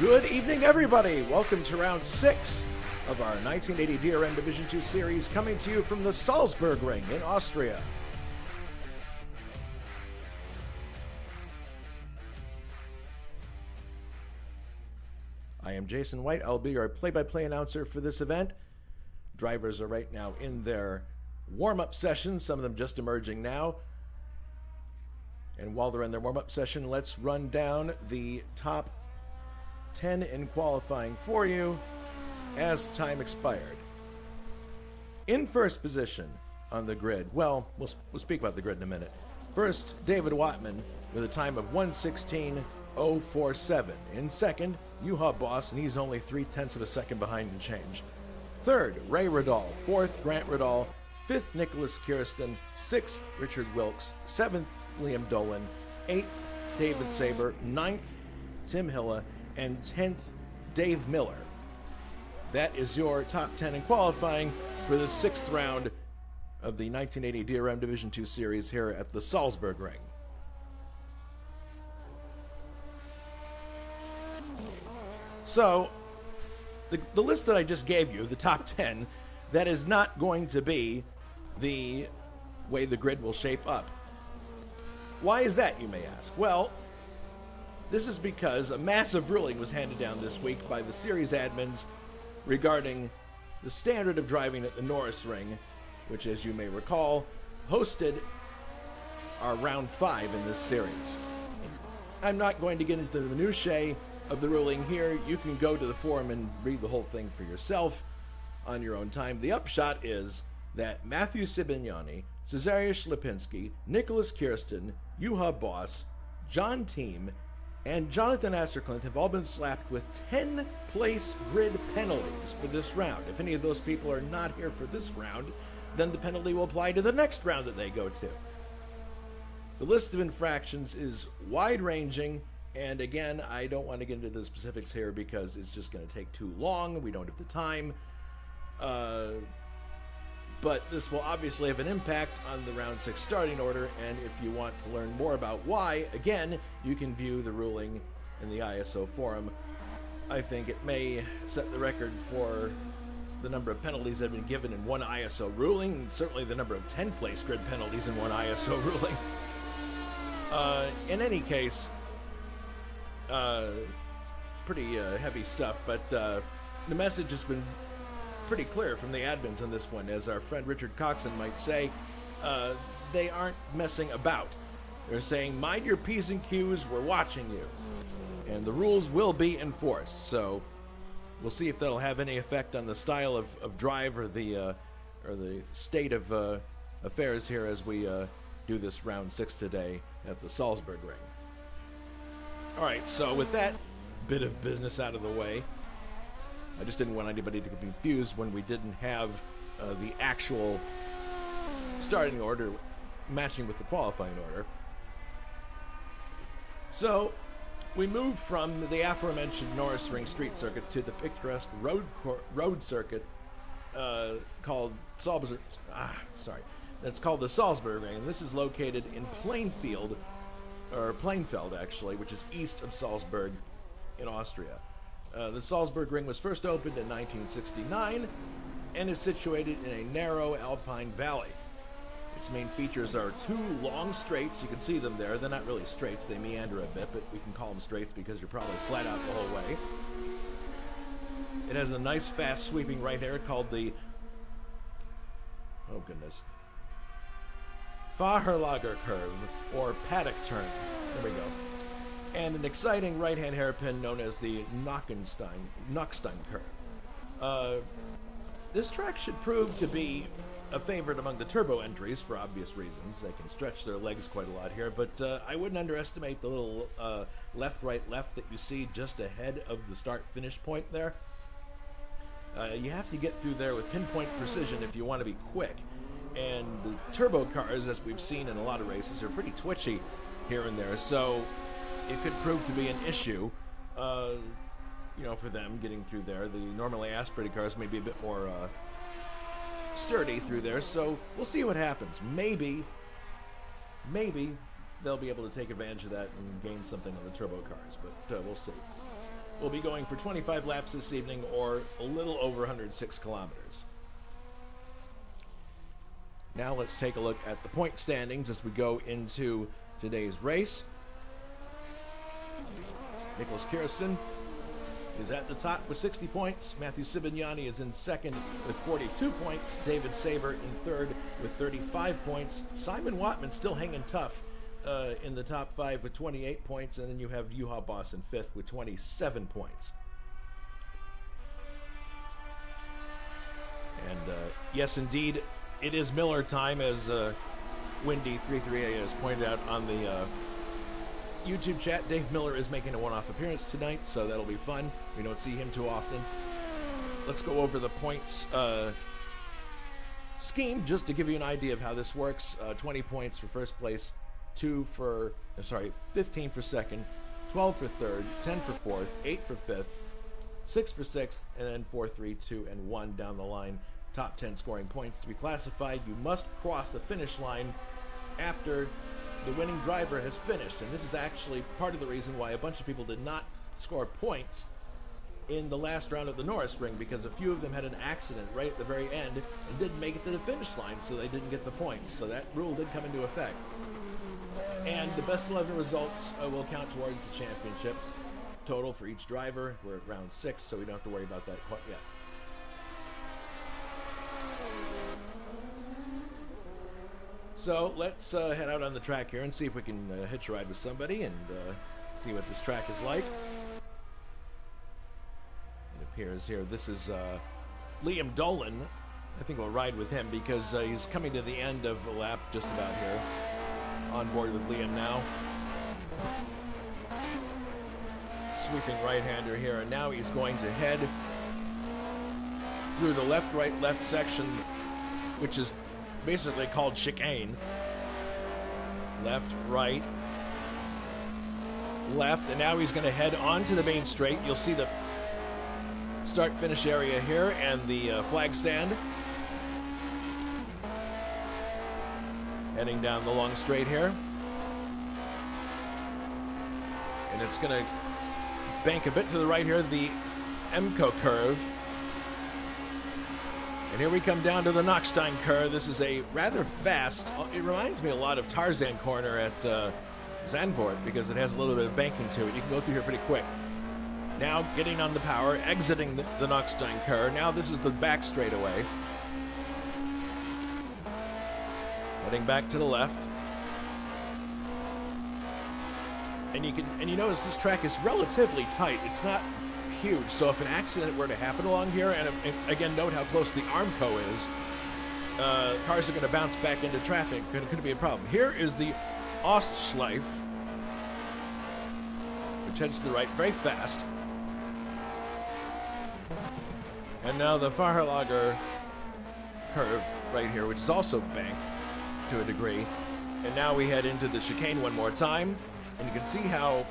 Good evening, everybody. Welcome to round 6 of our 1980 DRM Division 2 series, coming to you from the Salzburgring in Austria. I am Jason White. I'll be your play-by-play announcer for this event. Drivers are right now in their warm-up session, some of them just emerging now. And while they're in their warm-up session, let's run down the top 10 in qualifying for you as the time expired. In first position on the grid, well, we'll speak about the grid in a minute. First, David Wattman with a time of 1:16.047. In second, Juha Boss, and he's only 0.3 of a second behind and change. Third, Ray Riddall. Fourth, Grant Riddall. Fifth, Nicholas Kirsten. Sixth, Richard Wilkes. Seventh, Liam Dolan. Eighth, David Saber. Ninth, Tim Hilla. And 10th, Dave Miller. That is your top 10 in qualifying for the 6th round of the 1980 DRM Division 2 series here at the Salzburgring. So, the list that I just gave you, the top 10, that is not going to be the way the grid will shape up. Why is that, you may ask? Well, this is because a massive ruling was handed down this week by the series admins regarding the standard of driving at the Norris Ring, which, as you may recall, hosted our round 5 in this series. I'm not going to get into the minutiae of the ruling here. You can go to the forum and read the whole thing for yourself on your own time. The upshot is that Matthew Sibignani, Cesarius Lipinski, Nicholas Kirsten, Juha Boss, John Team, and Jonathan Asserklint have all been slapped with 10-place grid penalties for this round. If any of those people are not here for this round, then the penalty will apply to the next round that they go to. The list of infractions is wide-ranging, and again, I don't want to get into the specifics here because it's just going to take too long. We don't have the time. But this will obviously have an impact on the round 6 starting order, and if you want to learn more about why, again, you can view the ruling in the ISO forum. I think it may set the record for the number of penalties that have been given in one ISO ruling, and certainly the number of 10-place grid penalties in one ISO ruling. In any case, pretty heavy stuff, but the message has been pretty clear from the admins on this one. As our friend Richard Coxon might say, they aren't messing about. They're saying, mind your P's and Q's, we're watching you. And the rules will be enforced. So we'll see if that'll have any effect on the style of drive or the state of affairs here as we do this round 6 today at the Salzburgring. All right, so with that bit of business out of the way, I just didn't want anybody to get confused when we didn't have the actual starting order matching with the qualifying order. So we moved from the aforementioned Norris Ring Street Circuit to the picturesque road circuit called that's called the Salzburgring, and this is located in Plainfeld actually, which is east of Salzburg in Austria. The Salzburgring was first opened in 1969 and is situated in a narrow alpine valley. Its main features are 2 long straights. You can see them there. They're not really straights. They meander a bit, but we can call them straights because you're probably flat out the whole way. It has a nice, fast, sweeping right hair called the, Fahrerlager curve, or paddock turn. There we go. And an exciting right-hand hairpin known as the Knockstein curve. This track should prove to be a favorite among the turbo entries for obvious reasons. They can stretch their legs quite a lot here, but I wouldn't underestimate the little left, right, left that you see just ahead of the start-finish point there. You have to get through there with pinpoint precision if you want to be quick. And the turbo cars, as we've seen in a lot of races, are pretty twitchy here and there, so it could prove to be an issue, for them getting through there. The normally aspirated cars may be a bit more sturdy through there, so we'll see what happens. Maybe they'll be able to take advantage of that and gain something on the turbo cars, but we'll see. will be going for 25 laps this evening, or a little over 106 kilometers. Now let's take a look at the point standings as we go into today's race. Nicholas Kirsten is at the top with 60 points. Matthew Sibignani is in second with 42 points. David Saber in third with 35 points. Simon Wattman still hanging tough in the top 5 with 28 points. And then you have Juha Boss in fifth with 27 points. And yes, indeed, it is Miller time, as Windy338 has pointed out on the YouTube chat. Dave Miller is making a one-off appearance tonight, so that'll be fun. We don't see him too often. Let's go over the points scheme just to give you an idea of how this works. 20 points for first place, 15 for second, 12 for third, 10 for fourth, 8 for fifth, 6 for sixth, and then 4, 3, 2, and 1 down the line. Top 10 scoring points to be classified. You must cross the finish line after the winning driver has finished, and this is actually part of the reason why a bunch of people did not score points in the last round of the Norris Ring, because a few of them had an accident right at the very end and didn't make it to the finish line, so they didn't get the points. So that rule did come into effect. And the best 11 results will count towards the championship total for each driver. We're at round 6, so we don't have to worry about that quite yet. So let's head out on the track here and see if we can hitch a ride with somebody and see what this track is like. It appears here, this is Liam Dolan. I think we'll ride with him because he's coming to the end of the lap just about here. On board with Liam now. Sweeping right-hander here, and now he's going to head through the left-right-left section, which is basically called chicane. Left, right, left, and now he's going to head onto the main straight. You'll see the start-finish area here and the flag stand. Heading down the long straight here. And it's going to bank a bit to the right here, the Emco curve. And here we come down to the Knockstein curve. This is a rather fast, it reminds me a lot of Tarzan Corner at Zandvoort because it has a little bit of banking to it. You can go through here pretty quick. Now getting on the power, exiting the Knockstein curve. Now this is the back straightaway. Heading back to the left. And you notice this track is relatively tight. It's not huge, so if an accident were to happen along here, and again, note how close the Armco is, cars are going to bounce back into traffic. It could be a problem. Here is the Ostschleife, which heads to the right very fast. And now the Fahrerlager curve right here, which is also banked to a degree. And now we head into the chicane one more time, and you can see how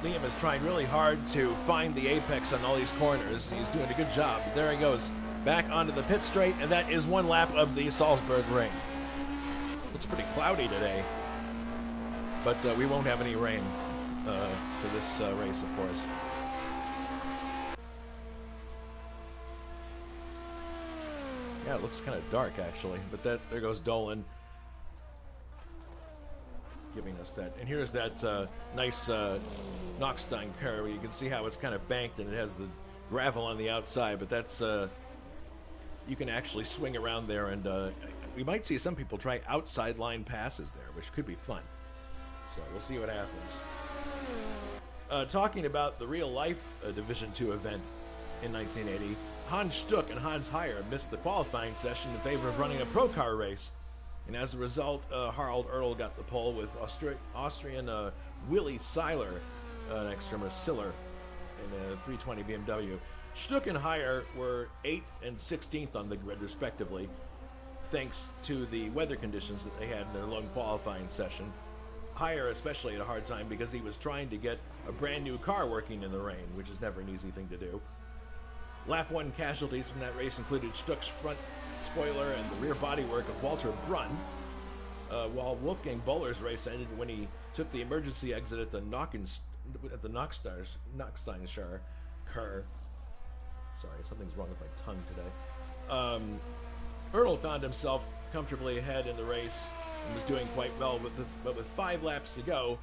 Liam is trying really hard to find the apex on all these corners. He's doing a good job. There he goes, back onto the pit straight, and that is one lap of the Salzburgring. Looks pretty cloudy today, but we won't have any rain for this race, of course. Yeah, it looks kind of dark, actually, but there goes Dolan giving us that. And here's that nice Knockstein curve where you can see how it's kind of banked and it has the gravel on the outside, but that's you can actually swing around there, and we might see some people try outside line passes there, which could be fun. So we'll see what happens. Talking about the real life Division II event in 1980, Hans Stuck and Hans Heyer missed the qualifying session in favor of running a pro car race. And as a result, Harald Erl got the pole with Austrian Willy Seiler next to him, a Siller, in a 320 BMW. Stuck and Heyer were 8th and 16th on the grid, respectively, thanks to the weather conditions that they had in their long qualifying session. Heyer especially had a hard time because he was trying to get a brand new car working in the rain, which is never an easy thing to do. Lap 1 casualties from that race included Stuck's front spoiler and the rear bodywork of Walter Brunn, while Wolfgang Boller's race ended when he took the emergency exit at the at the Knocksteinshire Kerr. Sorry, something's wrong with my tongue today. Ertl found himself comfortably ahead in the race and was doing quite well, but with 5 laps to go,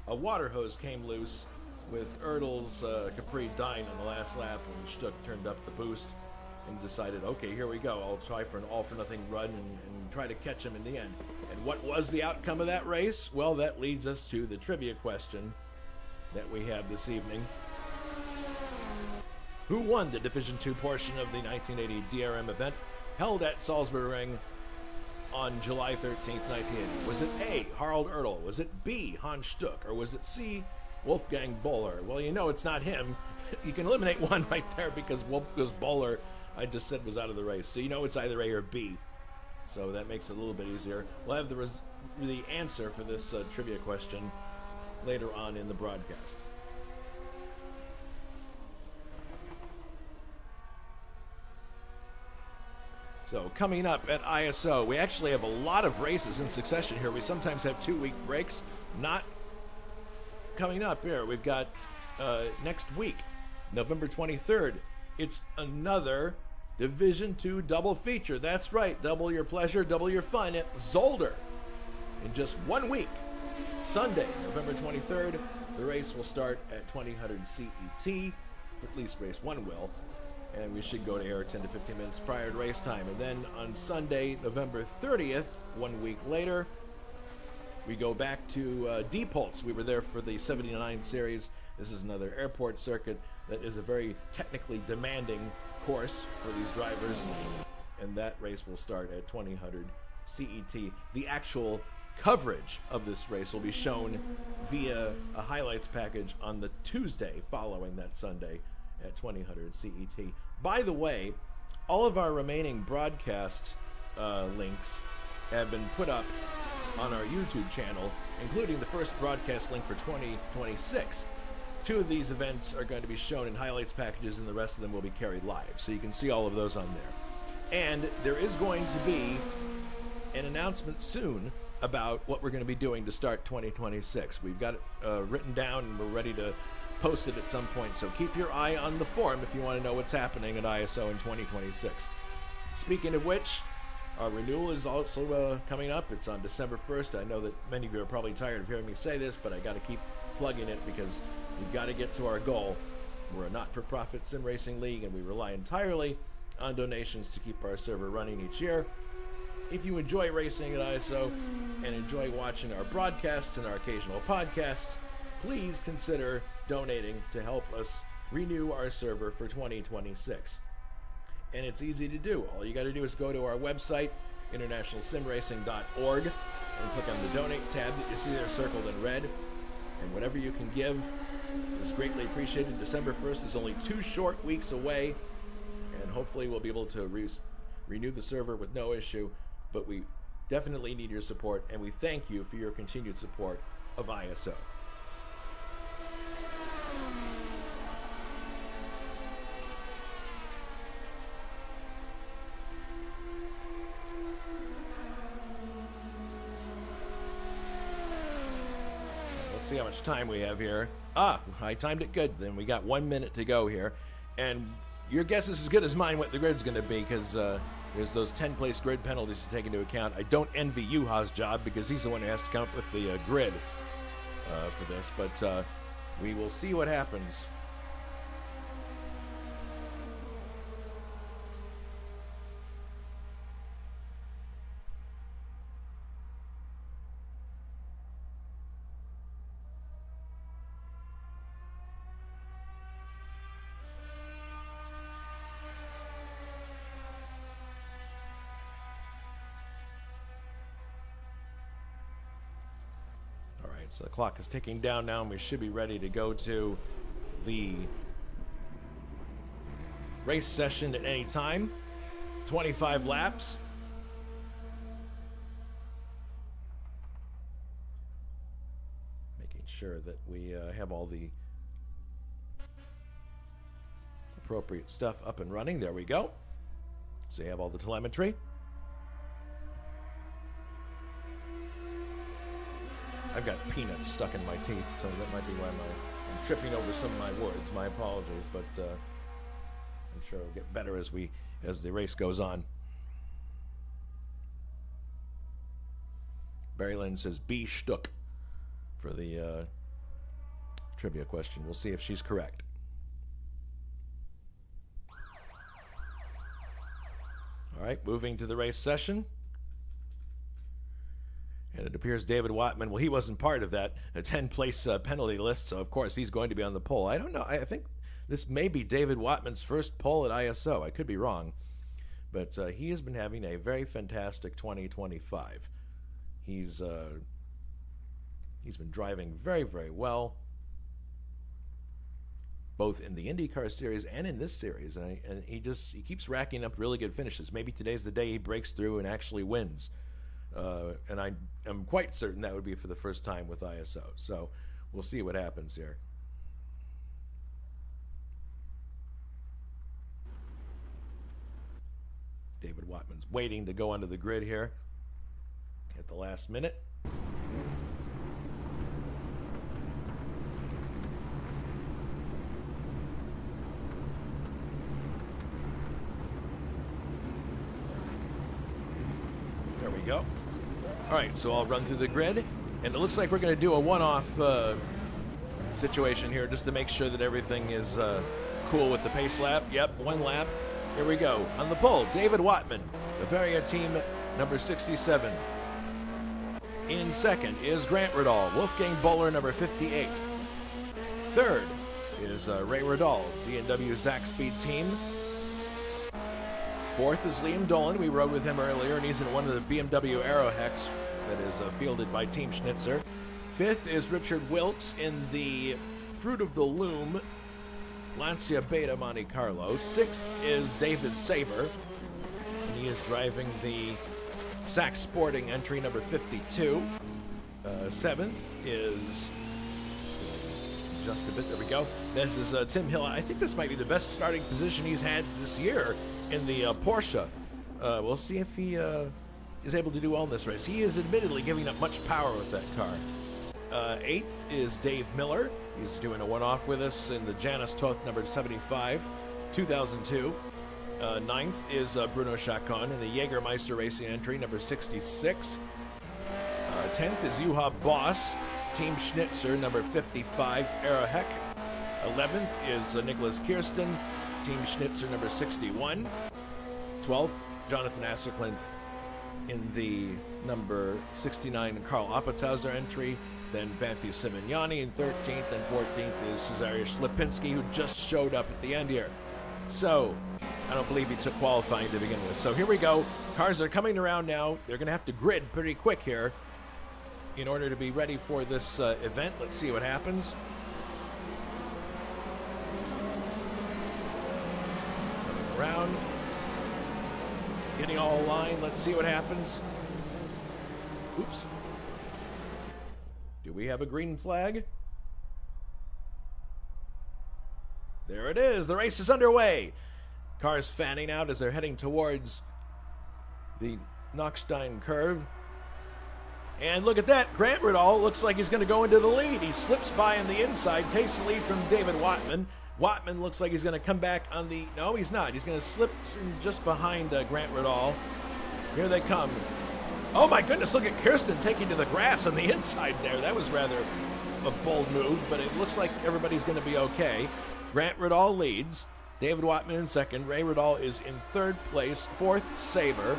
a water hose came loose with Ertl's Capri dying on the last lap, and Stuck turned up the boost and decided, okay, here we go. I'll try for an all-for-nothing run and try to catch him in the end. And what was the outcome of that race? Well, that leads us to the trivia question that we have this evening. Who won the Division II portion of the 1980 DRM event held at Salzburgring on July 13th, 1980? Was it A, Harald Ertl? Was it B, Hans Stuck? Or was it C, Wolfgang Böhler? Well, you know it's not him. You can eliminate one right there because Böhler, I just said, was out of the race. So you know it's either A or B. So that makes it a little bit easier. We'll have the answer for this trivia question later on in the broadcast. So coming up at ISO, we actually have a lot of races in succession here. We sometimes have 2-week breaks. Not coming up here. We've got next week, November 23rd. It's another Division II double feature. That's right, double your pleasure, double your fun at Zolder in just 1 week. Sunday, November 23rd, the race will start at 2000 CET, at least race 1 will, and we should go to air 10 to 15 minutes prior to race time. And then on Sunday, November 30th, 1 week later, we go back to D-Pulse. We were there for the 79 series. This is another airport circuit that is a very technically demanding course for these drivers, and that race will start at 2000 CET. The actual coverage of this race will be shown via a highlights package on the Tuesday following that Sunday at 2000 CET. By the way, all of our remaining broadcast links have been put up on our YouTube channel, including the first broadcast link for 2026. 2 of these events are going to be shown in highlights packages, and the rest of them will be carried live. So you can see all of those on there. And there is going to be an announcement soon about what we're going to be doing to start 2026. We've got it written down, and we're ready to post it at some point. So keep your eye on the forum if you want to know what's happening at ISO in 2026. Speaking of which, our renewal is also coming up. It's on December 1st. I know that many of you are probably tired of hearing me say this, but I got to keep plugging it because we've got to get to our goal. We're a not-for-profit sim racing league, and we rely entirely on donations to keep our server running each year. If you enjoy racing at ISO and enjoy watching our broadcasts and our occasional podcasts, please consider donating to help us renew our server for 2026. And it's easy to do. All you got to do is go to our website, internationalsimracing.org, and click on the Donate tab that you see there circled in red. And whatever you can give is greatly appreciated. December 1st is only 2 short weeks away, and hopefully we'll be able to renew the server with no issue. But we definitely need your support, and we thank you for your continued support of ISO. See how much time we have here. I timed it good. Then we got 1 minute to go here, and your guess is as good as mine what the grid's going to be, because there's those 10-place grid penalties to take into account. I don't envy Juha's job because he's the one who has to come up with the grid for this, but we will see what happens. So the clock is ticking down now, and we should be ready to go to the race session at any time. 25 laps. Making sure that we have all the appropriate stuff up and running. There we go. So you have all the telemetry. I've got peanuts stuck in my teeth, so that might be why I'm tripping over some of my words. My apologies, but I'm sure it'll get better as the race goes on. Barry Lynn says B. Stuck for the trivia question. We'll see if she's correct. All right, moving to the race session. And it appears David Watman, well, he wasn't part of that 10-place penalty list, so of course he's going to be on the pole. I don't know. I think this may be David Watman's first pole at ISO. I could be wrong. But he has been having a very fantastic 2025. He's been driving very, very well, both in the IndyCar series and in this series. And he keeps racking up really good finishes. Maybe today's the day he breaks through and actually wins. And I'm quite certain that would be for the first time with ISO. So we'll see what happens here. David Watman's waiting to go onto the grid here at the last minute. There we go. All right, so I'll run through the grid, and it looks like we're going to do a one-off situation here just to make sure that everything is cool with the pace lap. Yep, one lap. Here we go. On the pole, David Watman, Bavaria team number 67. In second is Grant Riddall, Wolfgang Bowler, number 58. Third is Ray Riddall, D&W Zach Speed team. Fourth is Liam Dolan. We rode with him earlier, and he's in one of the BMW Aerohex that is fielded by Team Schnitzer. Fifth is Richard Wilkes in the Fruit of the Loom Lancia Beta Monte Carlo. Sixth is David Saber, and he is driving the Sachs Sporting entry number 52. Seventh is, just a bit, there we go. This is Tim Hill. I think this might be the best starting position he's had this year in the Porsche. We'll see if he is able to do well in this race. He is admittedly giving up much power with that car. Eighth is Dave Miller. He's doing a one-off with us in the Janus Toth number 75, 2002. Ninth is Bruno Chacon in the Jägermeister Racing entry number 66. 10th is Juha Boss, Team Schnitzer number 55, Aeroheck. 11th is Nicholas Kirsten, Team Schnitzer number 61. 12th, Jonathan Asserklinth in the number 69 Carl Appelshauser entry. Then Matthew Simignani in 13th, and 14th is Cesarius Lipinski, who just showed up at the end here. So, I don't believe he took qualifying to begin with. So here we go. Cars are coming around now. They're going to have to grid pretty quick here in order to be ready for this event. Let's see what happens. Coming around. Getting all aligned. Let's see what happens. Oops. Do we have a green flag? There it is. The race is underway. Cars fanning out as they're heading towards the Knockstein curve. And look at that. Grant Riddall looks like he's going to go into the lead. He slips by on the inside, takes the lead from David Watman. Watman looks like he's going to come back on the... No, he's not. He's going to slip in just behind Grant Riddall. Here they come. Oh my goodness, look at Kirsten taking to the grass on the inside there. That was rather a bold move, but it looks like everybody's going to be okay. Grant Riddall leads. David Watman in second. Ray Riddall is in third place. Fourth, Saber.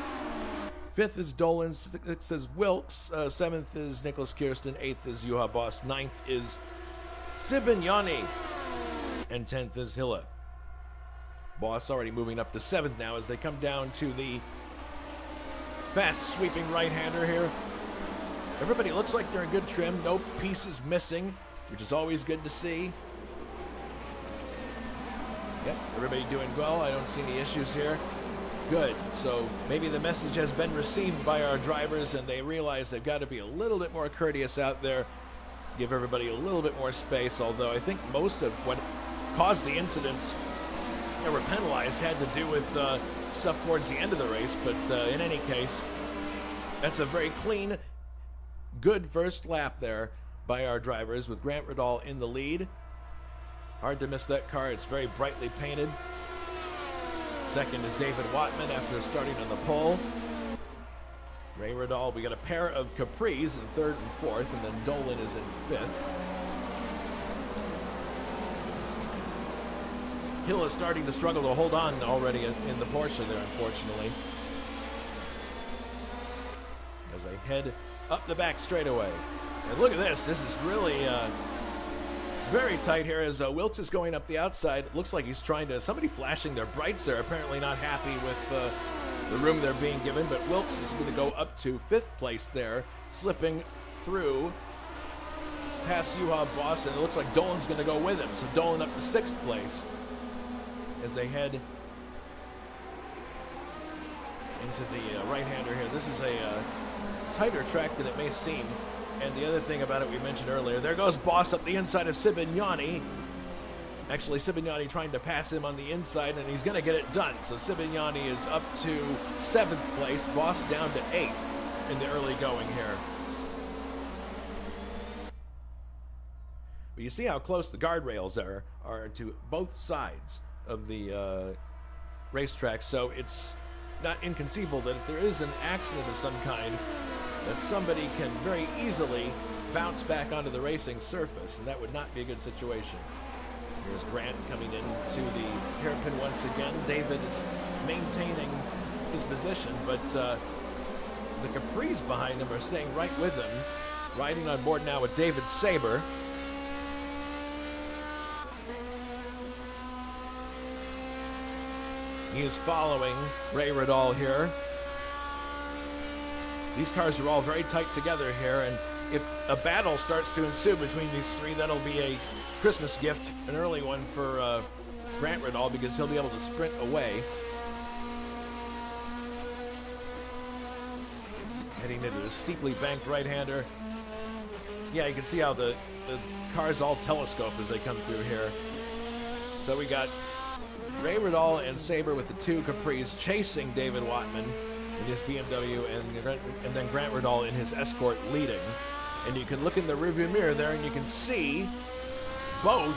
Fifth is Dolan. Sixth is Wilkes. Seventh is Nicholas Kirsten. Eighth is Juha Boss. Ninth is Sibignani. And 10th is Hilla. Boss already moving up to 7th now as they come down to the fast sweeping right-hander here. Everybody looks like they're in good trim. No pieces missing, which is always good to see. Yep, everybody doing well. I don't see any issues here. Good. So maybe the message has been received by our drivers and they realize they've got to be a little bit more courteous out there. Give everybody a little bit more space, although I think most of what caused the incidents that were penalized had to do with stuff towards the end of the race, but in any case, that's a very clean, good first lap there by our drivers with Grant Riddall in the lead. Hard to miss that car. It's very brightly painted. Second is David Watman after starting on the pole. Ray Riddall, we got a pair of Capris in third and fourth, and then Dolan is in fifth. Hill is starting to struggle to hold on already in the Porsche there, unfortunately. As I head up the back straightaway. And look at this. This is really very tight here as Wilkes is going up the outside. It looks like he's trying to, somebody flashing their brights there, apparently not happy with the room they're being given, but Wilkes is going to go up to fifth place there, slipping through past Juha Boss, and it looks like Dolan's going to go with him. So Dolan up to sixth place as they head into the right-hander here. This is a tighter track than it may seem. And the other thing about it we mentioned earlier, there goes Boss up the inside of Sibignani. Actually, Sibignani trying to pass him on the inside, and he's going to get it done. So Sibignani is up to seventh place, Boss down to eighth in the early going here. But you see how close the guardrails are to both sides of the racetrack, so it's not inconceivable that if there is an accident of some kind, that somebody can very easily bounce back onto the racing surface, and that would not be a good situation. Here's Grant coming into the hairpin once again. David is maintaining his position, but the Capris behind him are staying right with him. Riding on board now with David Saber. He is following Ray Riddall here. These cars are all very tight together here, and if a battle starts to ensue between these three, that'll be a Christmas gift, an early one for Grant Riddall, because he'll be able to sprint away. Heading into the steeply banked right-hander. Yeah, you can see how the cars all telescope as they come through here. So we got Ray Riddall and Saber with the two Capris chasing David Watman in his BMW, and then Grant Riddall in his Escort leading. And you can look in the rearview mirror there, and you can see both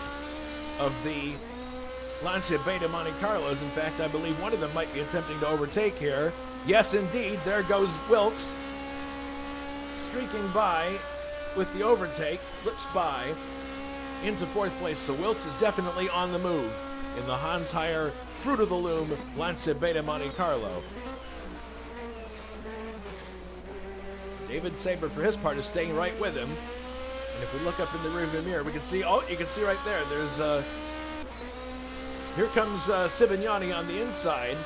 of the Lancia Beta Monte Carlos. In fact, I believe one of them might be attempting to overtake here. Yes, indeed, there goes Wilkes, streaking by with the overtake, slips by into fourth place. So Wilkes is definitely on the move in the Hans Heyer Fruit of the Loom Lancia Beta Monte Carlo. David Saber, for his part, is staying right with him. And if we look up in the rearview mirror, we can see, oh, you can see right there, there's, here comes Sibignani on the inside.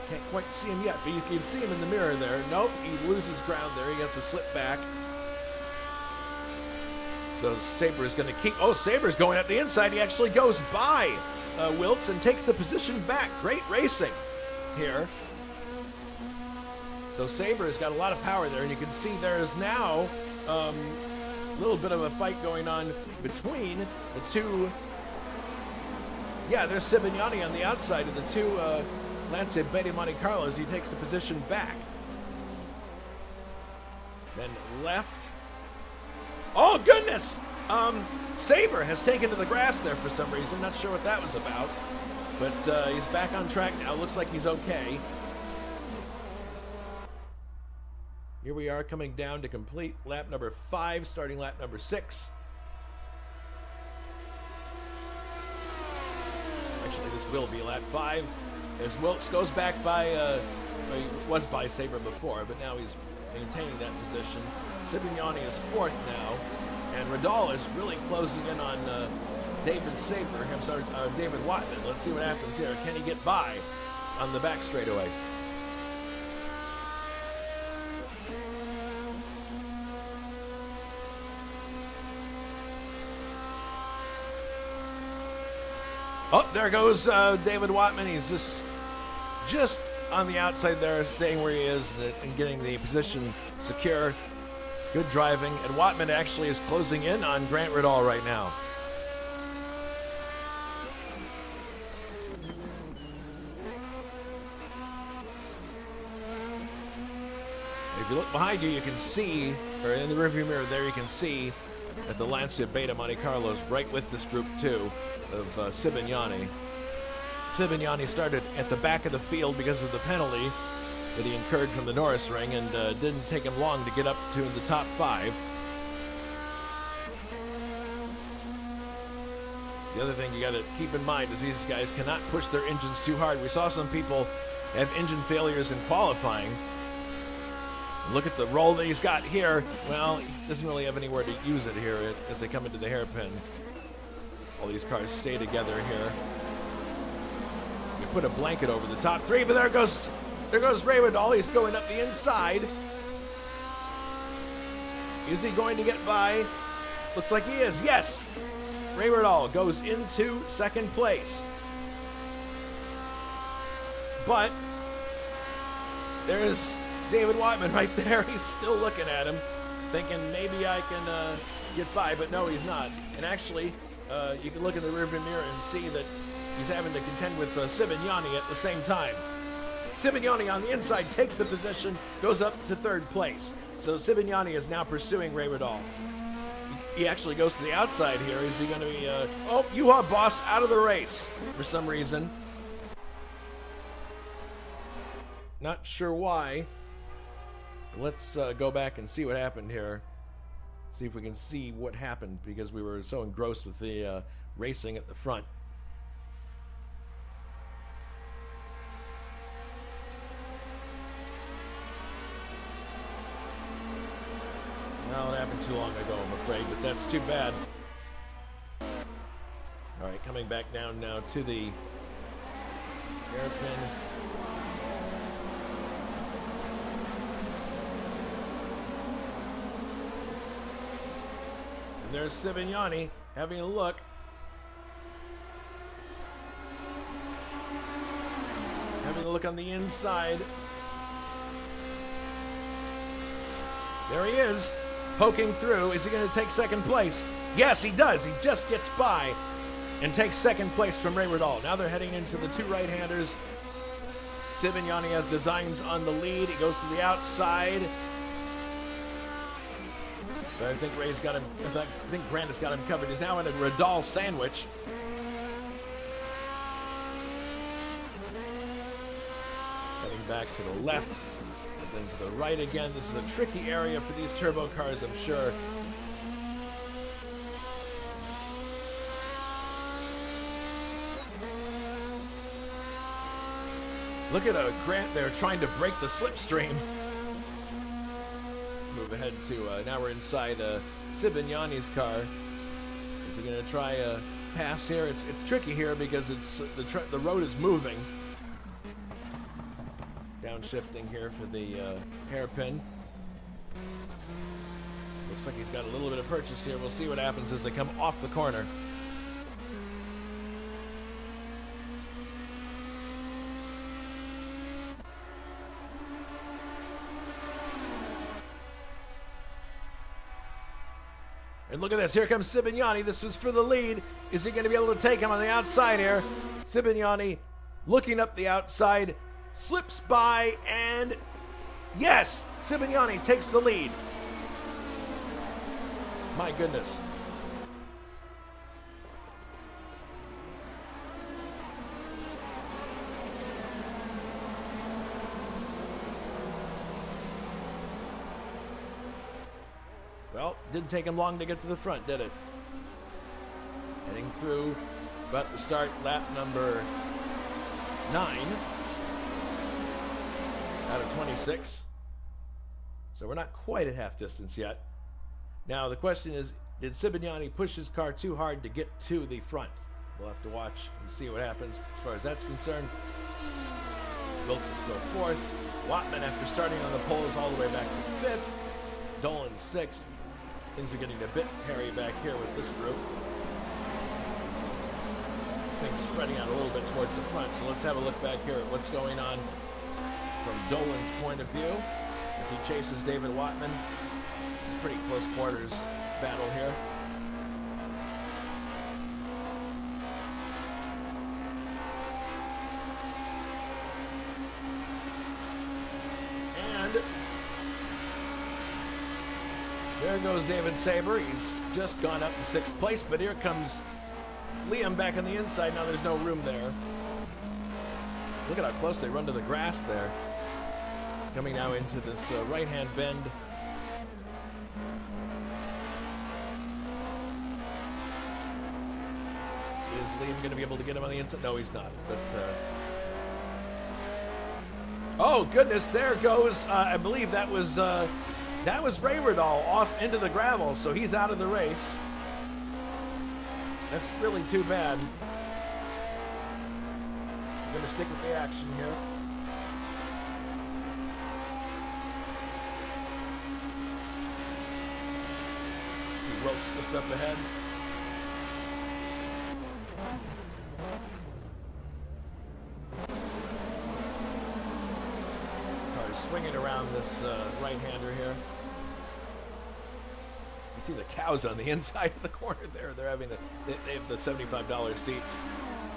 Can't quite see him yet, but you can see him in the mirror there. Nope, he loses ground there. He has to slip back. So Saber is going to keep, oh, Saber's going up the inside. He actually goes by Wilkes and takes the position back. Great racing here. So Saber has got a lot of power there, and you can see there is now a little bit of a fight going on between the two. Yeah, there's Sibignani on the outside of the two Lancia Beta Monte Carlos. He takes the position back. Then left. Oh, goodness! Saber has taken to the grass there for some reason. Not sure what that was about. But he's back on track now. Looks like he's okay. Here we are coming down to complete lap number 5, starting lap number 6. Actually, this will be lap 5. As Wilkes goes back by, he was by Saber before, but now he's maintaining that position. Sibignani is fourth now, and Riddall is really closing in on David Saber, David Watman. Let's see what happens here. Can he get by on the back straightaway? Oh, there goes David Watman. He's just on the outside there, staying where he is and getting the position secure. Good driving. And Watman actually is closing in on Grant Riddall right now. If you look behind you, you can see, or in the rearview mirror there, you can see that the Lancia Beta Monte Carlo is right with this group too of Sibignani. Sibignani started at the back of the field because of the penalty that he incurred from the Norris ring, and didn't take him long to get up to the top 5. The other thing you got to keep in mind is these guys cannot push their engines too hard. We saw some people have engine failures in qualifying. Look at the roll that he's got here. Well, he doesn't really have anywhere to use it here as they come into the hairpin. All these cars stay together here. You put a blanket over the top 3, but there goes Raymond. He's going up the inside. Is he going to get by? Looks like he is. Yes. Raymond goes into second place. But there's David Watman right there. He's still looking at him, thinking maybe I can get by, but no, he's not. And actually, you can look in the rearview mirror and see that he's having to contend with Sibignani at the same time. Sibignani on the inside takes the position, goes up to third place. So Sibignani is now pursuing Raymond. He actually goes to the outside here. Is he going to be, U-Haul boss out of the race for some reason. Not sure why. Let's go back and see what happened here. See if we can see what happened, because we were so engrossed with the racing at the front. Well, it happened too long ago, I'm afraid, but that's too bad. All right, coming back down now to the hairpin. And there's Sibignani having a look. Having a look on the inside. There he is, poking through. Is he going to take second place? Yes, he does. He just gets by and takes second place from Raymond. Now they're heading into the 2 right-handers. Sibignani has designs on the lead. He goes to the outside. But I think Ray's got him. I think Grant has got him covered. He's now in a Radal sandwich. Heading back to the left, and then to the right again. This is a tricky area for these turbo cars, I'm sure. Look at Grant there trying to break the slipstream. Move ahead to, now we're inside Sibignani's car. Is he going to try a pass here? It's tricky here because it's the road is moving. Downshifting here for the hairpin. Looks like he's got a little bit of purchase here. We'll see what happens as they come off the corner. And look at this. Here comes Sibignani. This was for the lead. Is he going to be able to take him on the outside here? Sibignani looking up the outside, slips by, and yes, Sibignani takes the lead. My goodness. Well, didn't take him long to get to the front, did it? Heading through, about to start lap number 9 out of 26. So we're not quite at half distance yet. Now the question is, did Sibignani push his car too hard to get to the front? We'll have to watch and see what happens as far as that's concerned. Wilkes is still 4th. Watman, after starting on the pole, is all the way back to 5th. Dolan 6th. Things are getting a bit hairy back here with this group. Things spreading out a little bit towards the front. So let's have a look back here at what's going on from Dolan's point of view as he chases David Watman. This is pretty close quarters battle here. There goes David Saber. He's just gone up to 6th place, but here comes Liam back on the inside. Now there's no room there. Look at how close they run to the grass there. Coming now into this right-hand bend. Is Liam going to be able to get him on the inside? No, he's not. But oh goodness, there goes. I believe that was Raywardall off into the gravel, so he's out of the race. That's really too bad. I'm going to stick with the action here. See Wilkes just up ahead. Swinging around this right-hander here. You see the cows on the inside of the corner there. They're having they have the $75 seats.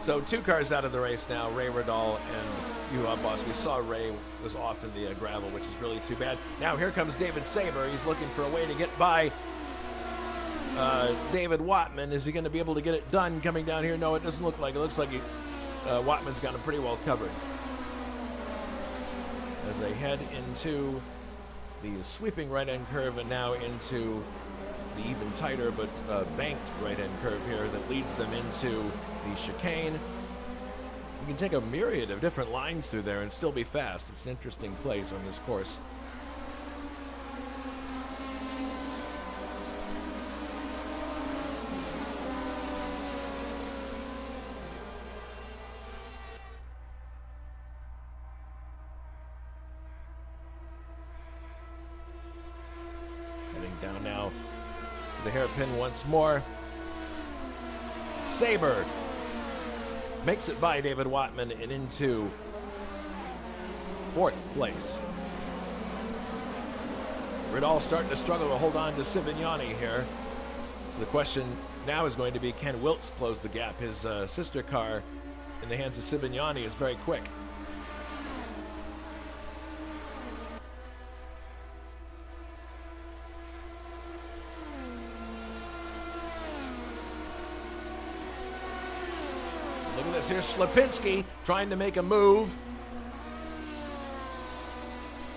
So 2 cars out of the race now, Ray Radal and U-Haul Boss. We saw Ray was off in the gravel, which is really too bad. Now here comes David Saber. He's looking for a way to get by David Watman. Is he going to be able to get it done coming down here? No, it doesn't look like it. It looks like Watman's got him pretty well covered. As they head into the sweeping right-end curve and now into the even tighter but banked right-end curve here that leads them into the chicane. You can take a myriad of different lines through there and still be fast. It's an interesting place on this course. Down now to the hairpin once more. Saber makes it by David Watman and into 4th place. Riddall starting to struggle to hold on to Sivignani here. So the question now is going to be, can Wilkes close the gap? His sister car in the hands of Sivignani is very quick. Look at this. Here's Slapinski trying to make a move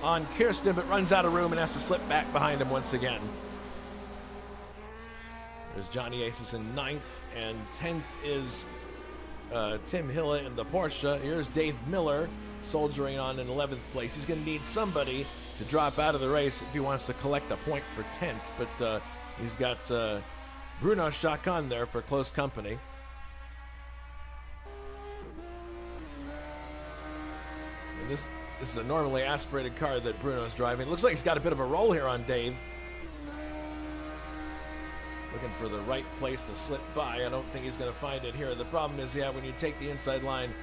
on Kirsten, but runs out of room and has to slip back behind him once again. There's Johnny Aces in 9th, and 10th is Tim Hilla in the Porsche. Here's Dave Miller soldiering on in 11th place. He's going to need somebody to drop out of the race if he wants to collect a point for 10th, but he's got Bruno Chacon there for close company. And this is a normally aspirated car that Bruno's driving. Looks like he's got a bit of a roll here on Dave. Looking for the right place to slip by. I don't think he's going to find it here. The problem is, yeah, when you take the inside line,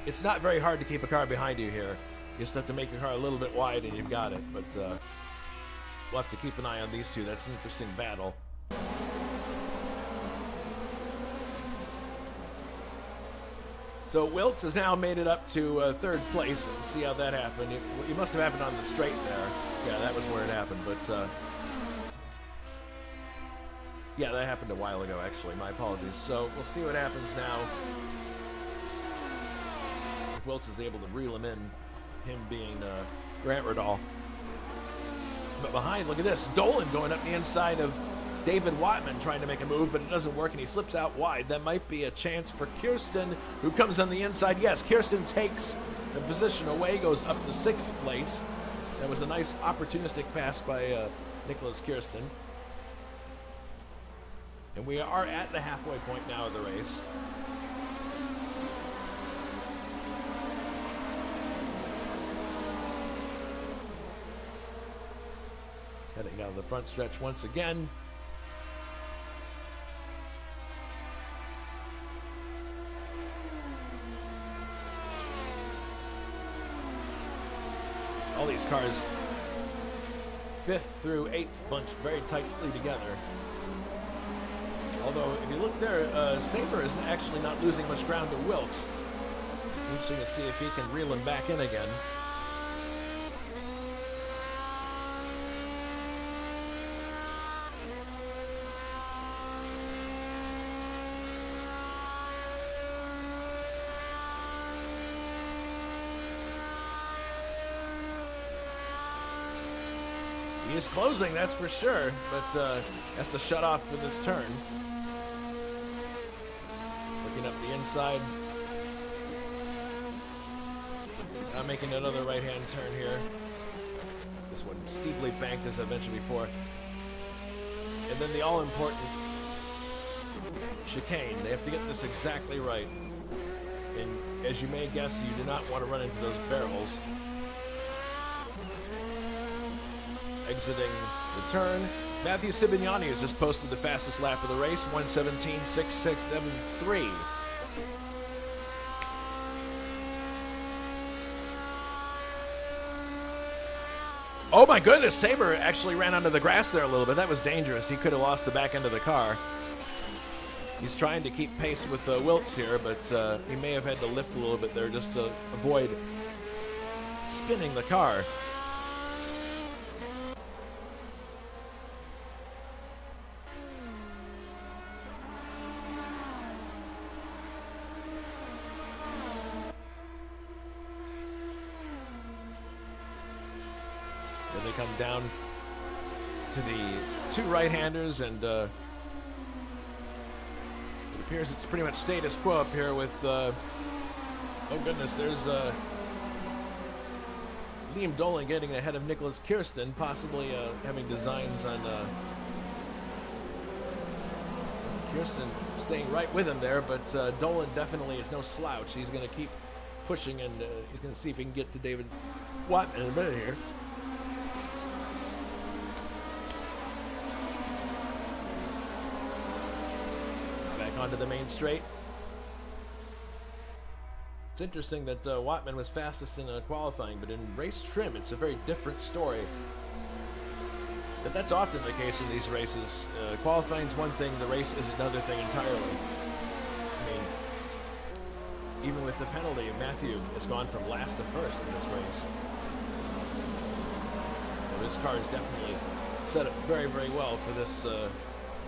it's not very hard to keep a car behind you here. You just have to make your car a little bit wide and you've got it. But we'll have to keep an eye on these two. That's an interesting battle. So Wilkes has now made it up to 3rd place. We'll see how that happened. It must have happened on the straight there. Yeah, that was where it happened. But yeah, that happened a while ago, actually. My apologies. So we'll see what happens now. If Wilkes is able to reel him in, him being Grant Riddall. But behind, look at this. Dolan going up the inside of David Watman trying to make a move, but it doesn't work, and he slips out wide. That might be a chance for Kirsten, who comes on the inside. Yes, Kirsten takes the position away, goes up to 6th place. That was a nice opportunistic pass by Nicholas Kirsten. And we are at the halfway point now of the race. Heading down the front stretch once again. All these cars, 5th through 8th, bunched very tightly together. Although, if you look there, Saber is actually not losing much ground to Wilkes. Interesting to see if he can reel him back in again. He's closing, that's for sure, but has to shut off for this turn. Looking up the inside. Now making another right-hand turn here. This one steeply banked, as I mentioned before. And then the all-important chicane. They have to get this exactly right. And as you may guess, you do not want to run into those barrels. Exiting the turn. Matthew Sibignani has just posted the fastest lap of the race, 1:17.6673. Oh my goodness, Sabre actually ran onto the grass there a little bit. That was dangerous. He could have lost the back end of the car. He's trying to keep pace with Wilkes here, but he may have had to lift a little bit there just to avoid spinning the car. Then they come down to the two right-handers, and it appears it's pretty much status quo up here with, oh goodness, there's Liam Dolan getting ahead of Nicholas Kirsten, possibly having designs on Kirsten staying right with him there, but Dolan definitely is no slouch. He's going to keep pushing, and he's going to see if he can get to David Watt in a minute here. Onto the main straight. It's interesting that Wattman was fastest in qualifying, but in race trim, it's a very different story. But that's often the case in these races. Qualifying's one thing, the race is another thing entirely. I mean, even with the penalty, Matthew has gone from last to first in this race. So this car is definitely set up very, very well for this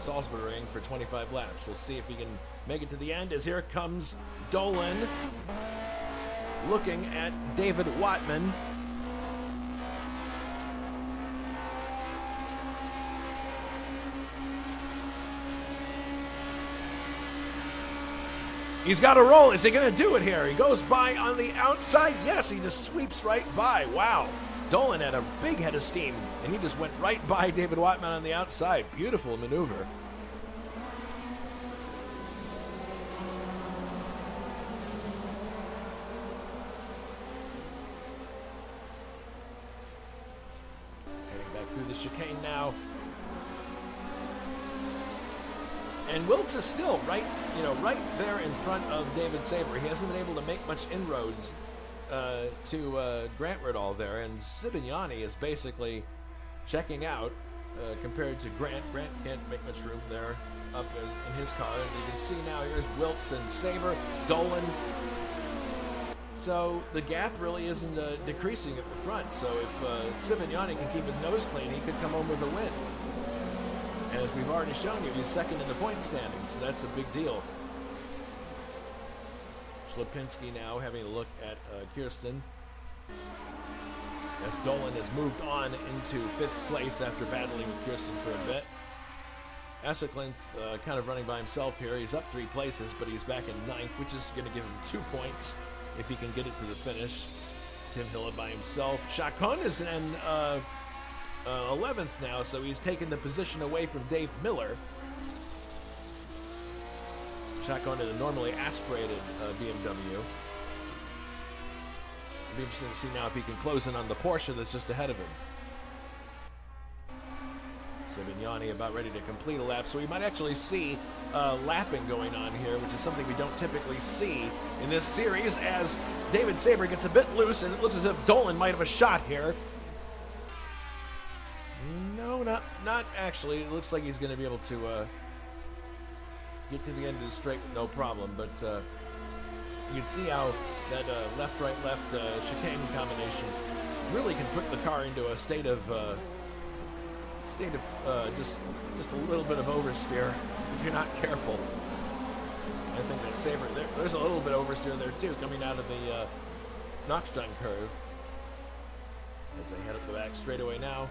Salzburgring for 25 laps. We'll see if he can make it to the end, as here comes Dolan looking at David Wattman. He's got a roll. Is he going to do it here? He goes by on the outside. Yes, he just sweeps right by. Wow. Dolan had a big head of steam, and he just went right by David Wattman on the outside. Beautiful maneuver. Heading back through the chicane now. And Wilkes is still right there in front of David Sabre. He hasn't been able to make much inroads to Grant Riddall there, and Sibignani is basically checking out compared to Grant. Grant can't make much room there up in his car, and you can see now here's Wilkes and Sabre, Dolan. So the gap really isn't decreasing at the front, so if Sibignani can keep his nose clean, he could come home with a win. And as we've already shown you, he's second in the point standings, so that's a big deal. Lipinski now having a look at Kirsten, as Dolan has moved on into 5th place after battling with Kirsten for a bit. Esseklinth kind of running by himself here. He's up 3 places, but he's back in 9th, which is going to give him 2 points if he can get it to the finish. Tim Hilla by himself. Chacon is in 11th now, so he's taken the position away from Dave Miller. Chacon in a normally aspirated BMW. It'll be interesting to see now if he can close in on the Porsche that's just ahead of him. Sibignani about ready to complete a lap, so we might actually see lapping going on here, which is something we don't typically see in this series, as David Sabre gets a bit loose, and it looks as if Dolan might have a shot here. No, not actually. It looks like he's going to be able to get to the end of the straight with no problem, but you can see how that left, right, left chicane combination really can put the car into a state of just a little bit of oversteer if you're not careful. I think that Sabre, there's a little bit of oversteer there too, coming out of the Knockstein curve as they head up the back straightaway now.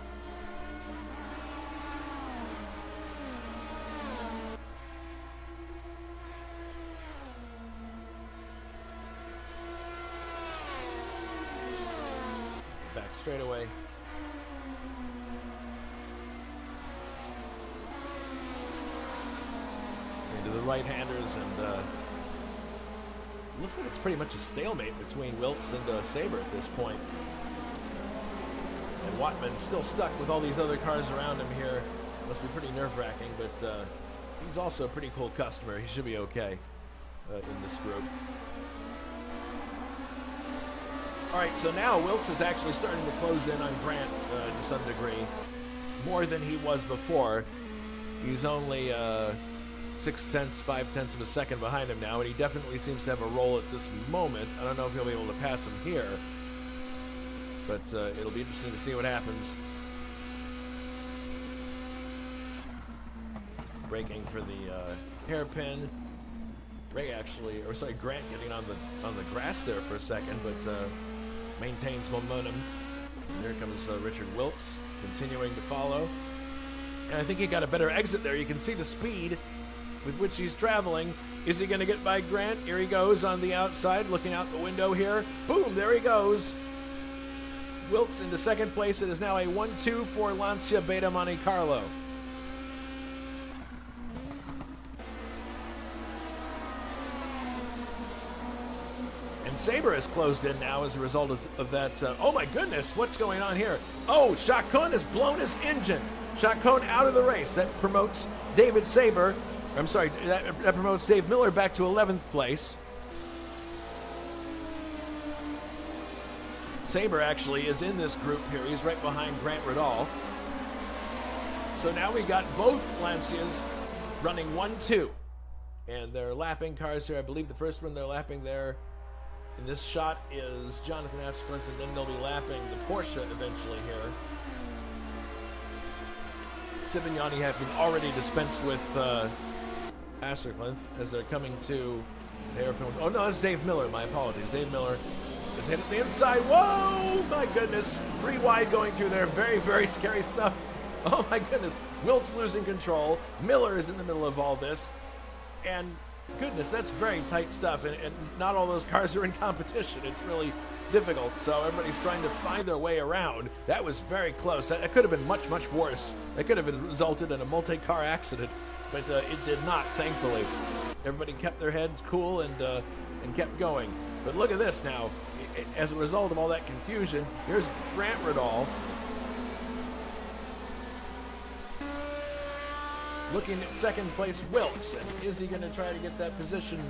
straightaway. Into the right-handers, and looks like it's pretty much a stalemate between Wilkes and Saber at this point. And Wattman still stuck with all these other cars around him here. Must be pretty nerve-wracking, but he's also a pretty cool customer. He should be okay in this group. All right, so now Wilkes is actually starting to close in on Grant to some degree, more than he was before. He's only 5/10 of a second behind him now, and he definitely seems to have a roll at this moment. I don't know if he'll be able to pass him here, but it'll be interesting to see what happens. Braking for the hairpin. Grant getting on the grass there for a second, but maintains momentum. And there comes Richard Wilkes continuing to follow. And I think he got a better exit there. You can see the speed with which he's traveling. Is he going to get by Grant? Here he goes on the outside, looking out the window here. Boom, there he goes. Wilkes into second place. It is now a 1-2 for Lancia Beta Monte Carlo. And Saber has closed in now as a result of that. Oh my goodness, what's going on here? Oh, Chacon has blown his engine. Chacon out of the race. That promotes David Saber. I'm sorry, that promotes Dave Miller back to 11th place. Saber actually is in this group here. He's right behind Grant Riddall. So now we got both Lancias running 1-2. And they're lapping cars here. I believe the first one they're lapping there in this shot is Jonathan Asquith, and then they'll be lapping the Porsche eventually here. Sivignani having already dispensed with Asserclinth as they're coming to the airport. Oh no, that's Dave Miller, my apologies. Dave Miller is hit at the inside. Whoa, my goodness. 3 wide going through there. Very, very scary stuff. Oh my goodness. Wilkes losing control. Miller is in the middle of all this. And goodness, that's very tight stuff. And not all those cars are in competition. It's really difficult. So everybody's trying to find their way around. That was very close. That could have been much, much worse. That could have resulted in a multi-car accident. But it did not, thankfully. Everybody kept their heads cool and kept going. But look at this now. As a result of all that confusion, here's Grant Riddall looking at second place Wilkes. And is he going to try to get that position?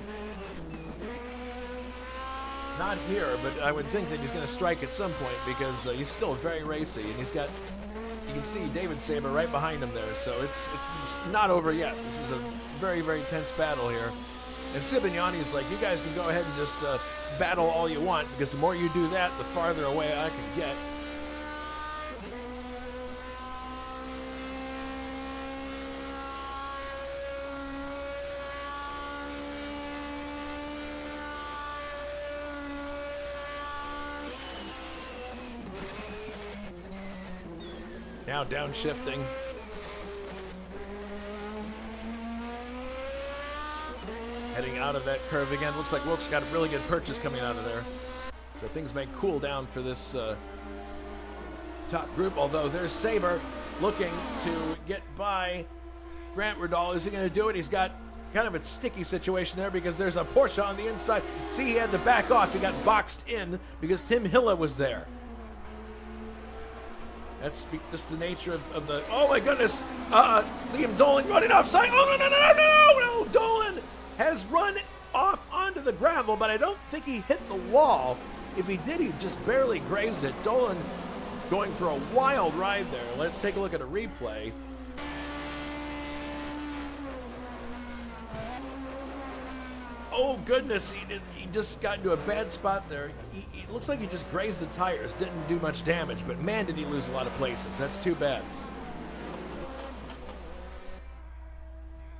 Not here, but I would think that he's going to strike at some point because he's still very racy, and he's got, you can see David Saber right behind him there. So it's not over yet. This is a very, very tense battle here. And Sibignani's like, you guys can go ahead and just battle all you want, because the more you do that, the farther away I can get. Now downshifting. Heading out of that curve again. Looks like Wilkes got a really good purchase coming out of there. So things may cool down for this top group. Although there's Saber looking to get by Grant Riddall. Is he going to do it? He's got kind of a sticky situation there because there's a Porsche on the inside. See, he had to back off. He got boxed in because Tim Hilla was there. That's just the nature of the... Oh, my goodness. Liam Dolan running offside. Oh, no. Dolan has run off onto the gravel, but I don't think he hit the wall. If he did, he just barely grazed it. Dolan going for a wild ride there. Let's take a look at a replay. Oh, goodness. He just got into a bad spot there. It looks like he just grazed the tires. Didn't do much damage, but man, did he lose a lot of places. That's too bad.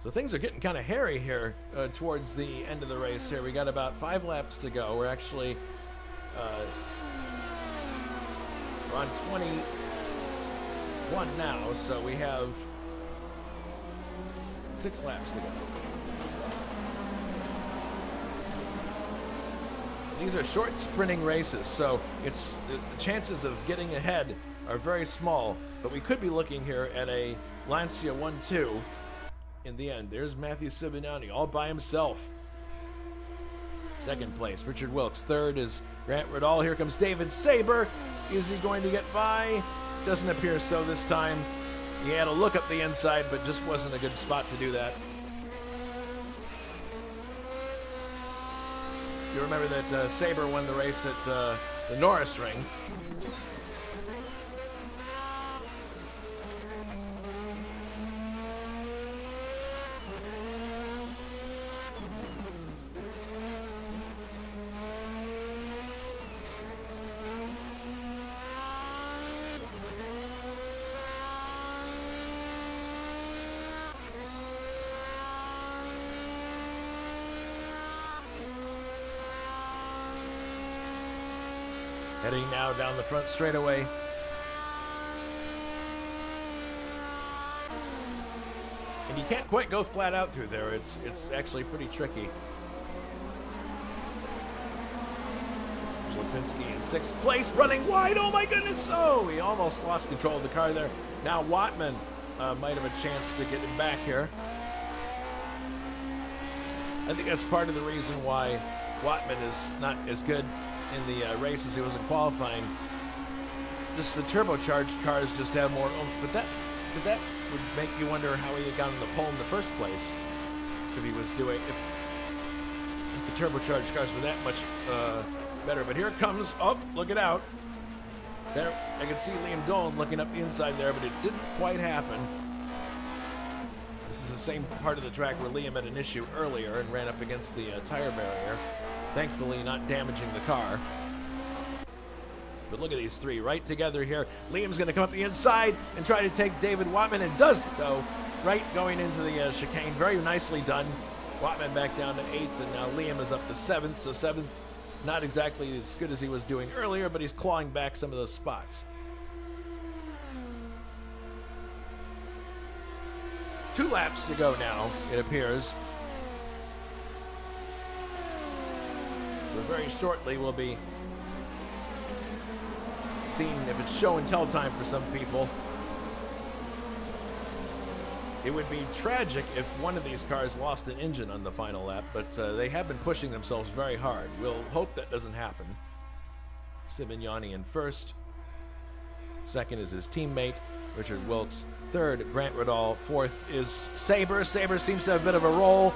So things are getting kind of hairy here towards the end of the race here. We got about 5 laps to go. We're actually we're on 21 now, so we have 6 laps to go. These are short sprinting races, so it's the chances of getting ahead are very small, but we could be looking here at a Lancia 1-2 in the end. There's Matthew Sibignani all by himself. Second place, Richard Wilkes. Third is Grant Riddall. Here comes David Saber. Is he going to get by? Doesn't appear so this time. He had a look up the inside, but just wasn't a good spot to do that. You remember that Saber won the race at the Norris Ring. Heading now down the front straightaway. And you can't quite go flat out through there. It's actually pretty tricky. Lipinski in sixth place, running wide. Oh my goodness! Oh, he almost lost control of the car there. Now Wattman might have a chance to get him back here. I think that's part of the reason why Wattman is not as good in the races he was in qualifying. Just the turbocharged cars just have more oomph, but that would make you wonder how he had gotten the pole in the first place. If he was doing, if the turbocharged cars were that much better. But here it comes. Oh, look it out! There, I can see Liam Dolan looking up the inside there, but it didn't quite happen. This is the same part of the track where Liam had an issue earlier and ran up against the tire barrier. Thankfully not damaging the car. But look at these three right together here. Liam's going to come up the inside and try to take David Wattman, and does go right going into the chicane. Very nicely done. Wattman back down to 8th, and now Liam is up to 7th. So 7th, not exactly as good as he was doing earlier, but he's clawing back some of those spots. 2 laps to go now, it appears. So very shortly we'll be seeing if it's show and tell time for some people. It would be tragic if one of these cars lost an engine on the final lap, but they have been pushing themselves very hard. We'll hope that doesn't happen. Sibignani in first. Second is his teammate, Richard Wilkes. Third, Grant Riddall. Fourth is Saber. Saber seems to have a bit of a roll.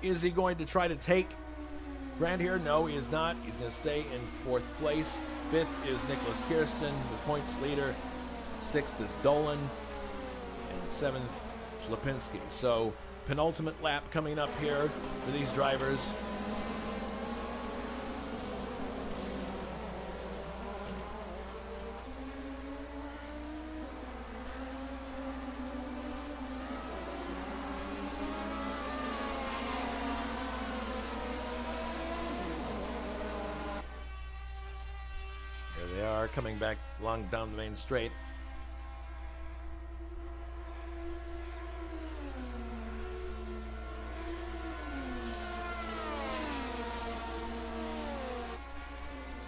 Is he going to try to take Grant here? No, he is not. He's going to stay in 4th place. 5th is Nicholas Kirsten, the points leader. 6th is Dolan. And 7th, Lipinski. So, penultimate lap coming up here for these drivers. Coming back along down the main straight.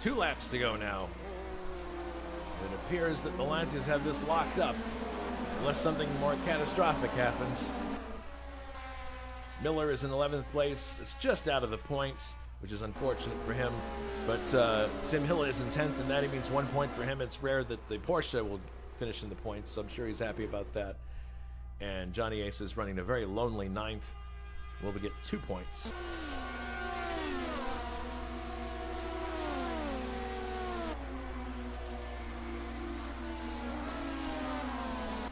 Two laps to go now. It appears that the Lancias have this locked up, unless something more catastrophic happens. Miller is in 11th place. It's just out of the points, which is unfortunate for him. But Tim Hill is in 10th, and that means 1 point for him. It's rare that the Porsche will finish in the points, so I'm sure he's happy about that. And Johnny Ace is running a very lonely 9th. Will get 2 points.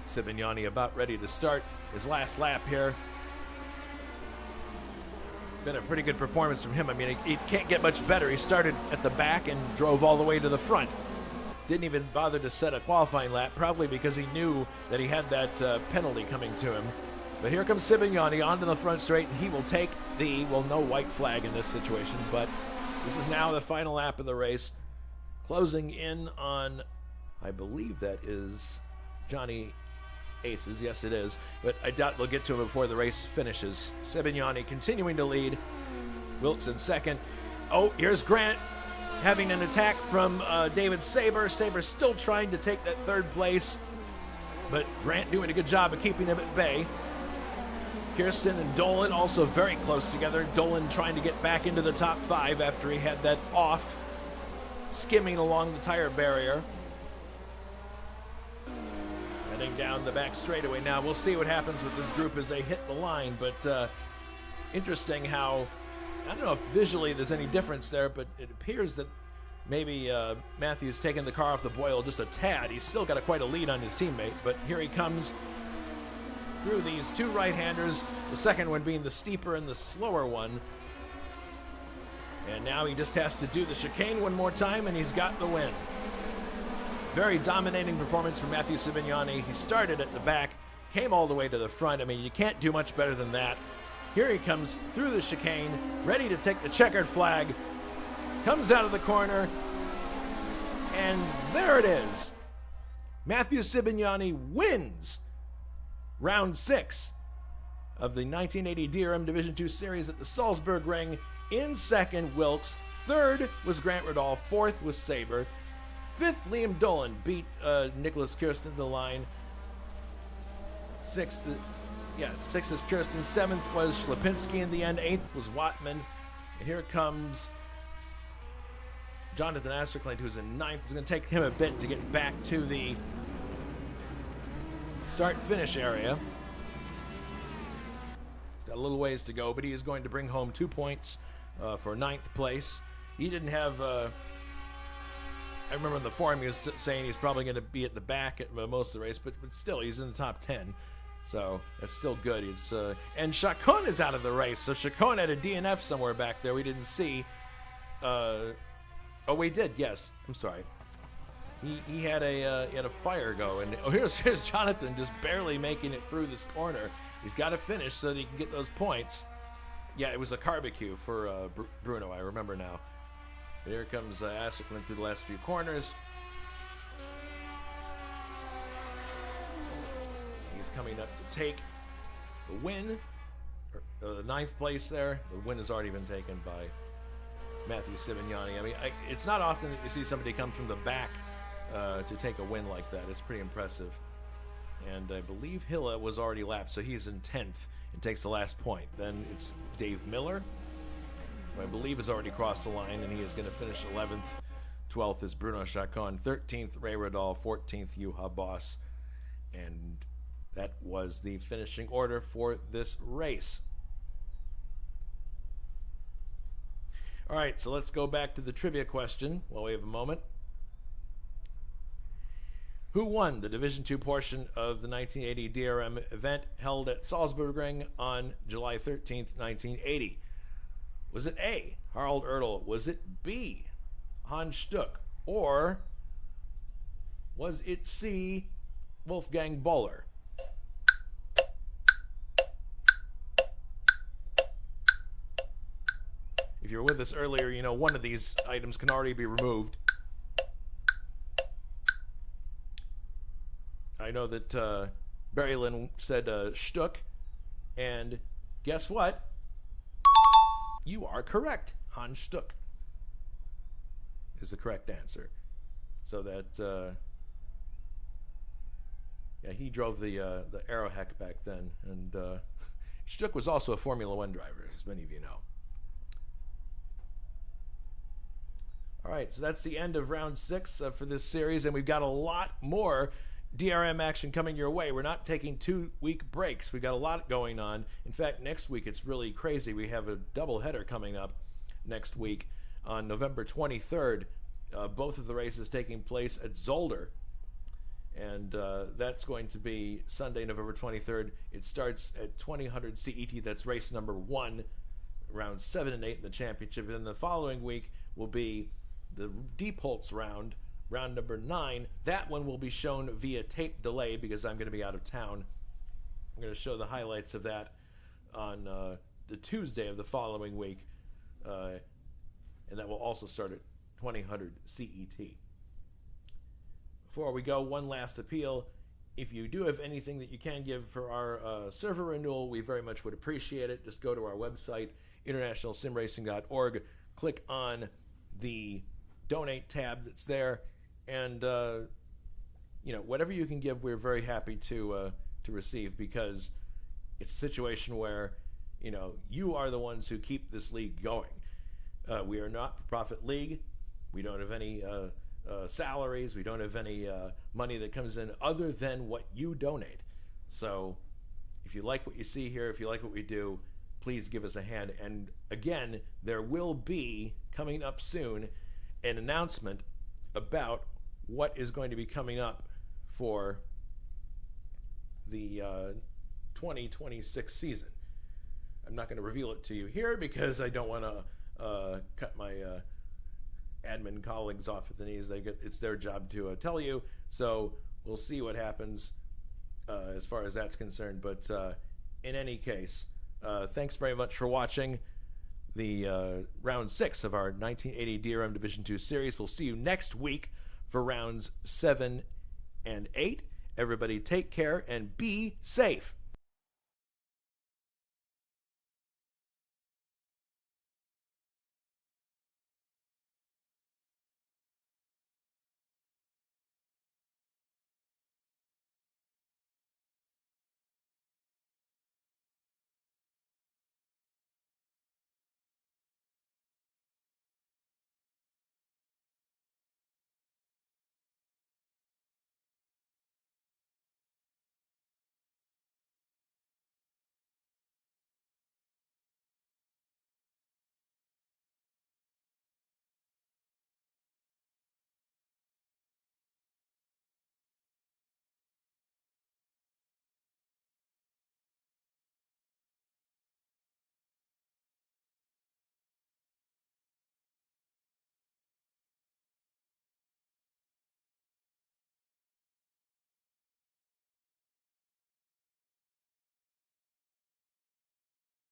Sibignani about ready to start his last lap here. Been a pretty good performance from him. I mean, he can't get much better. He started at the back and drove all the way to the front. Didn't even bother to set a qualifying lap, probably because he knew that he had that penalty coming to him. But here comes Sibignani onto the front straight, and he will take the, well, no white flag in this situation, but this is now the final lap of the race. Closing in on, I believe that is Johnny Aces. Yes, it is. But I doubt they'll get to him before the race finishes. Sibignani continuing to lead. Wilkes in second. Oh, here's Grant. having an attack from David Saber. Saber still trying to take that third place, but Grant doing a good job of keeping him at bay. Kirsten and Dolan also very close together. Dolan trying to get back into the top 5 after he had that off, skimming along the tire barrier. Heading down the back straightaway now. We'll see what happens with this group as they hit the line, but interesting how, I don't know if visually there's any difference there, but it appears that maybe Matthew's taken the car off the boil just a tad. He's still got quite a lead on his teammate, but here he comes through these two right-handers, the second one being the steeper and the slower one. And now he just has to do the chicane one more time, and he's got the win. Very dominating performance from Matthew Sibignani. He started at the back, came all the way to the front. I mean, you can't do much better than that. Here he comes through the chicane, ready to take the checkered flag, comes out of the corner, and there it is. Matthew Sibignani wins round 6 of the 1980 DRM Division II Series at the Salzburgring. In second, Wilkes. Third was Grant Riddall. Fourth was Saber. Fifth, Liam Dolan beat Nicholas Kirsten to the line. Sixth is Kirsten. Seventh was Schlapinski in the end. Eighth was Watman. And here comes Jonathan Asterklint, who's in ninth. It's going to take him a bit to get back to the start-finish area. Got a little ways to go, but he is going to bring home 2 points for ninth place. He didn't have... I remember in the forum he was saying he's probably going to be at the back at most of the race, but still, he's in the top 10. So that's still good. And Chacon is out of the race. So Chacon had a DNF somewhere back there we didn't see. Oh, we did. Yes. I'm sorry. He had a fire go, and here's Jonathan just barely making it through this corner. He's got to finish so that he can get those points. Yeah, it was a barbecue for Bruno. I remember now. But here comes Asterklint through the last few corners. He's coming up to take the win, or the ninth place there. The win has already been taken by Matthew Sibignani. I mean, it's not often that you see somebody come from the back to take a win like that. It's pretty impressive. And I believe Hilla was already lapped, so he's in 10th and takes the last point. Then it's Dave Miller, who I believe has already crossed the line, and he is going to finish 11th. 12th is Bruno Chacon. 13th, Ray Riddall. 14th, Juha Boss. And that was the finishing order for this race. All right, so let's go back to the trivia question while we have a moment. Who won the Division II portion of the 1980 DRM event held at Salzburgring on July 13th, 1980? Was it A, Harald Ertl? Was it B, Hans Stuck? Or was it C, Wolfgang Boller? If you were with us earlier, you know one of these items can already be removed. I know that Barry Lynn said Stuck, and guess what? You are correct. Hans Stuck is the correct answer. So that, yeah, he drove the Aeroheck back then, and Stuck was also a Formula One driver, as many of you know. All right, so that's the end of round 6 for this series, and we've got a lot more DRM action coming your way. We're not taking 2-week breaks. We've got a lot going on. In fact, next week it's really crazy. We have a doubleheader coming up next week on November 23rd. Both of the races taking place at Zolder. And that's going to be Sunday, November 23rd. It starts at 2000 CET. That's race number 1, rounds 7 and 8 in the championship. And then the following week will be the Diepholz round, round number 9. That one will be shown via tape delay because I'm going to be out of town. I'm going to show the highlights of that on the Tuesday of the following week. And that will also start at 2000 CET. Before we go, one last appeal. If you do have anything that you can give for our server renewal, we very much would appreciate it. Just go to our website, internationalsimracing.org, click on the donate tab that's there, and whatever you can give, we're very happy to receive, because it's a situation where you are the ones who keep this league going. We are not a profit league. We don't have any salaries. We don't have any money that comes in other than what you donate. So if you like what you see here, if you like what we do, please give us a hand. And again, there will be, coming up soon, an announcement about what is going to be coming up for the 2026 season. I'm not going to reveal it to you here because I don't want to cut my admin colleagues off at the knees. It's their job to tell you. So we'll see what happens as far as that's concerned. But in any case, thanks very much for watching the round 6 of our 1980 DRM Division 2 series. We'll see you next week for rounds 7 and 8. Everybody take care and be safe.